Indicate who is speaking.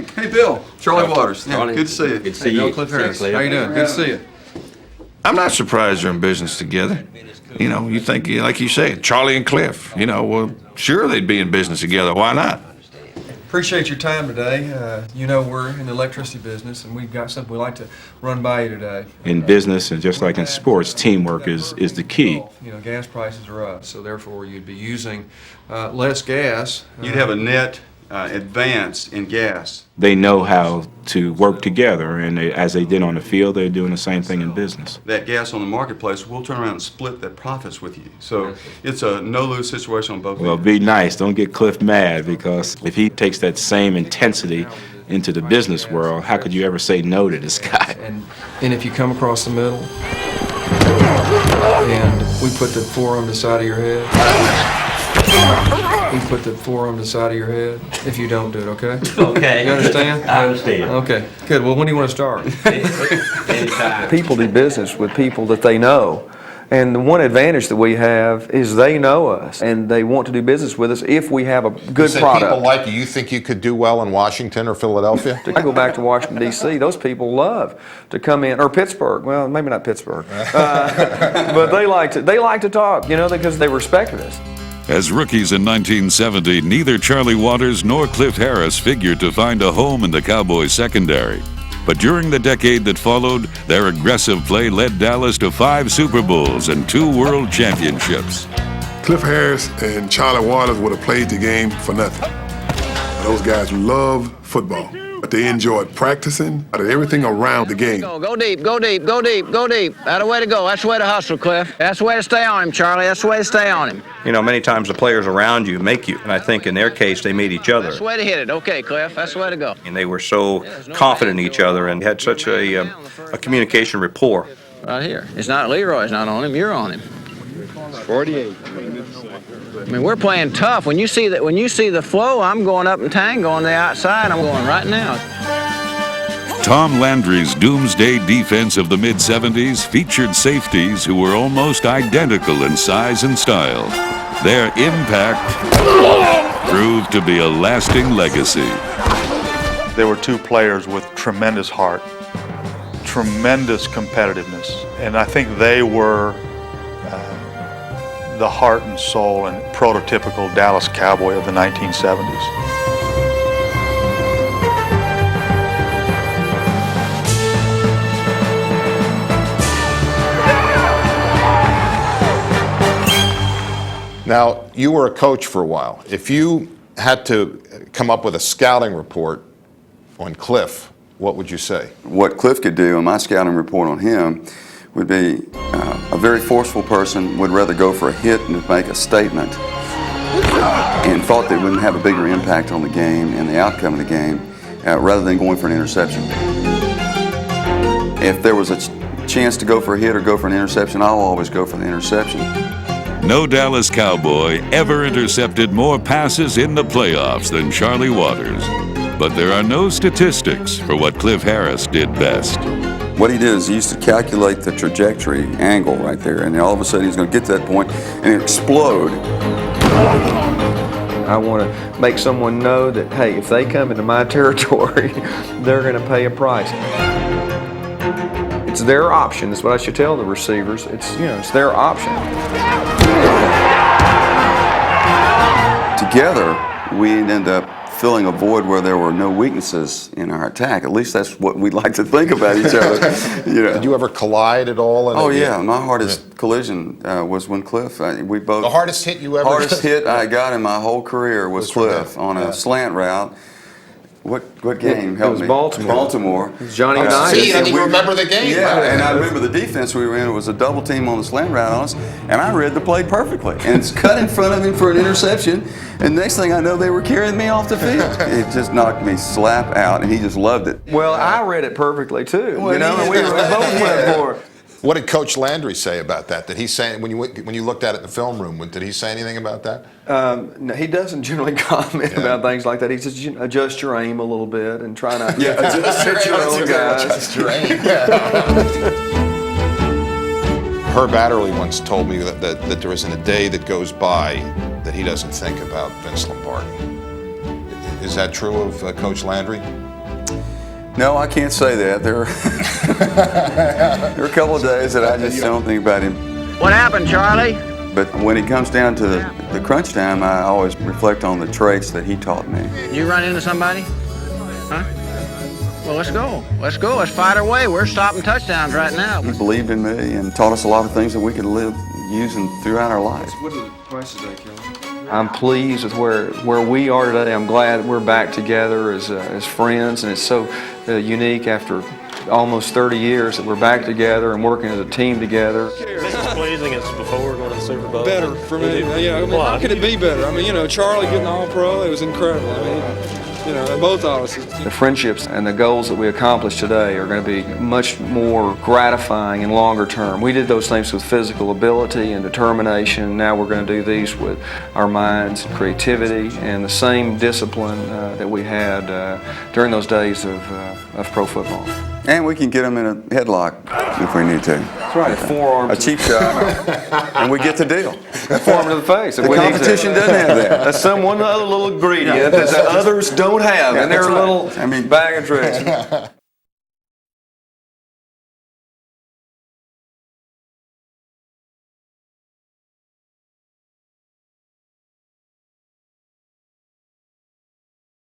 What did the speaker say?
Speaker 1: Hey, Bill. Charlie Waters. Yeah, good to see you.
Speaker 2: Good to see you.
Speaker 1: Cliff Harris. How you doing? Good to see you.
Speaker 3: I'm not surprised they're in business together. You know, you think, like you say, Charlie and Cliff, well, sure they'd be in business together. Why not?
Speaker 1: Appreciate your time today. We're in the electricity business, and we've got something we'd like to run by you today.
Speaker 4: In business, and just like in sports, teamwork is the key.
Speaker 1: Gas prices are up, so therefore you'd be using less gas.
Speaker 5: You'd have a net advance in gas.
Speaker 4: They know how to work together, and as they did on the field, they're doing the same thing in business.
Speaker 5: That gas on the marketplace, we'll turn around and split the profits with you. So it's a no-lose situation on both
Speaker 4: Well,
Speaker 5: ends.
Speaker 4: be nice. Don't get Cliff mad, because if he takes that same intensity into the business world, how could you ever say no to this guy?
Speaker 1: And if you come across the middle, and we put the forearm to the side of your head. You put the forearm to the side of your head if you don't do it, okay?
Speaker 2: Okay.
Speaker 1: You understand?
Speaker 2: I understand.
Speaker 1: Okay, good. Well, when do you want to start?
Speaker 2: Anytime.
Speaker 6: People do business with people that they know. And the one advantage that we have is they know us, and they want to do business with us if we have a good
Speaker 7: You say
Speaker 6: product.
Speaker 7: people like you. You think you could do well in Washington or Philadelphia?
Speaker 6: I go back to Washington, D.C., those people love to come in, or Pittsburgh, well, maybe not Pittsburgh, but they like to talk, because they respect us.
Speaker 8: As rookies in 1970, neither Charlie Waters nor Cliff Harris figured to find a home in the Cowboys secondary. But during the decade that followed, their aggressive play led Dallas to 5 Super Bowls and 2 World Championships.
Speaker 9: Cliff Harris and Charlie Waters would have played the game for nothing. Those guys love football, but they enjoyed practicing and everything around the game.
Speaker 10: Go deep, go deep, go deep, go deep. That's the way to go. That's the way to hustle, Cliff. That's the way to stay on him, Charlie. That's the way to stay on him.
Speaker 11: Many times the players around you make you, and I think in their case they made each other.
Speaker 10: That's the way to hit it. Okay, Cliff. That's the way to go.
Speaker 11: And they were so confident in each other and had such a communication rapport.
Speaker 10: Right here. It's not Leroy's not on him. You're on him.
Speaker 7: 48.
Speaker 10: I mean, we're playing tough. When you see the flow, I'm going up and tango on the outside. I'm going right now.
Speaker 8: Tom Landry's doomsday defense of the mid-70s featured safeties who were almost identical in size and style. Their impact proved to be a lasting legacy.
Speaker 12: There were 2 players with tremendous heart, tremendous competitiveness, and I think they were the heart and soul and prototypical Dallas Cowboy of the 1970s.
Speaker 7: Now, you were a coach for a while. If you had to come up with a scouting report on Cliff, what would you say?
Speaker 5: What Cliff could do, and my scouting report on him, would be a very forceful person, would rather go for a hit than to make a statement, and thought they wouldn't have a bigger impact on the game and the outcome of the game rather than going for an interception. If there was a chance to go for a hit or go for an interception, I'll always go for the interception.
Speaker 8: No Dallas Cowboy ever intercepted more passes in the playoffs than Charlie Waters. But there are no statistics for what Cliff Harris did best.
Speaker 5: What he did is he used to calculate the trajectory angle right there, and then all of a sudden he's going to get to that point and explode.
Speaker 6: I want to make someone know that, hey, if they come into my territory, they're going to pay a price. It's their option. That's what I should tell the receivers. It's their option.
Speaker 5: Together, we end up filling a void where there were no weaknesses in our attack. At least that's what we'd like to think about each other.
Speaker 7: Did you ever collide at all?
Speaker 5: Oh yeah, my hardest collision was when Cliff. We both.
Speaker 7: The hardest hit you ever?
Speaker 5: Hardest hit I got in my whole career was Cliff on a slant route. What game helped me?
Speaker 6: It was Baltimore. It was Johnny Unitas.
Speaker 7: See, and you remember the game.
Speaker 5: Yeah, and I remember the defense we were in. It was a double team on the slant route on us, and I read the play perfectly. And it's cut in front of him for an interception, and next thing I know, they were carrying me off the field. It just knocked me slap out, and he just loved it.
Speaker 6: Well, I read it perfectly too.
Speaker 5: Well,
Speaker 6: and we both went for it.
Speaker 7: What did Coach Landry say about that? Did he say when you looked at it in the film room? Did he say anything about that?
Speaker 6: No, he doesn't generally comment about things like that. He says, adjust your aim a little bit and try not to
Speaker 5: adjust
Speaker 6: your own guys.
Speaker 7: Adjust your aim. Herb Adderley once told me that there isn't a day that goes by that he doesn't think about Vince Lombardi. Is that true of Coach Landry?
Speaker 5: No, I can't say that. There are a couple of days that I just don't think about him.
Speaker 10: What happened, Charlie?
Speaker 5: But when it comes down to the crunch time, I always reflect on the traits that he taught me.
Speaker 10: You run into somebody? Huh? Well, let's go. Let's go. Let's fight our way. We're stopping touchdowns right now.
Speaker 5: He believed in me and taught us a lot of things that we could live using throughout our lives.
Speaker 1: What are the prices today, Kelly?
Speaker 6: I'm pleased with where we are today. I'm glad we're back together as friends, and it's so unique after almost 30 years that we're back together and working as a team together.
Speaker 13: It's pleasing. It's before going to the Super Bowl.
Speaker 1: Better for me. Yeah, I mean, how could it be better? I mean, Charlie getting All-Pro, it was incredible. I mean, both of us.
Speaker 6: The friendships and the goals that we accomplish today are going to be much more gratifying and longer term. We did those things with physical ability and determination. Now we're going to do these with our minds, creativity, and the same discipline that we had during those days of pro football.
Speaker 5: And we can get them in a headlock if we need to.
Speaker 6: That's right, a
Speaker 5: cheap shot, and we get the deal.
Speaker 6: Forearm to the face.
Speaker 5: The competition doesn't have that.
Speaker 6: That's one other little ingredient that the others don't have in their little bag of tricks.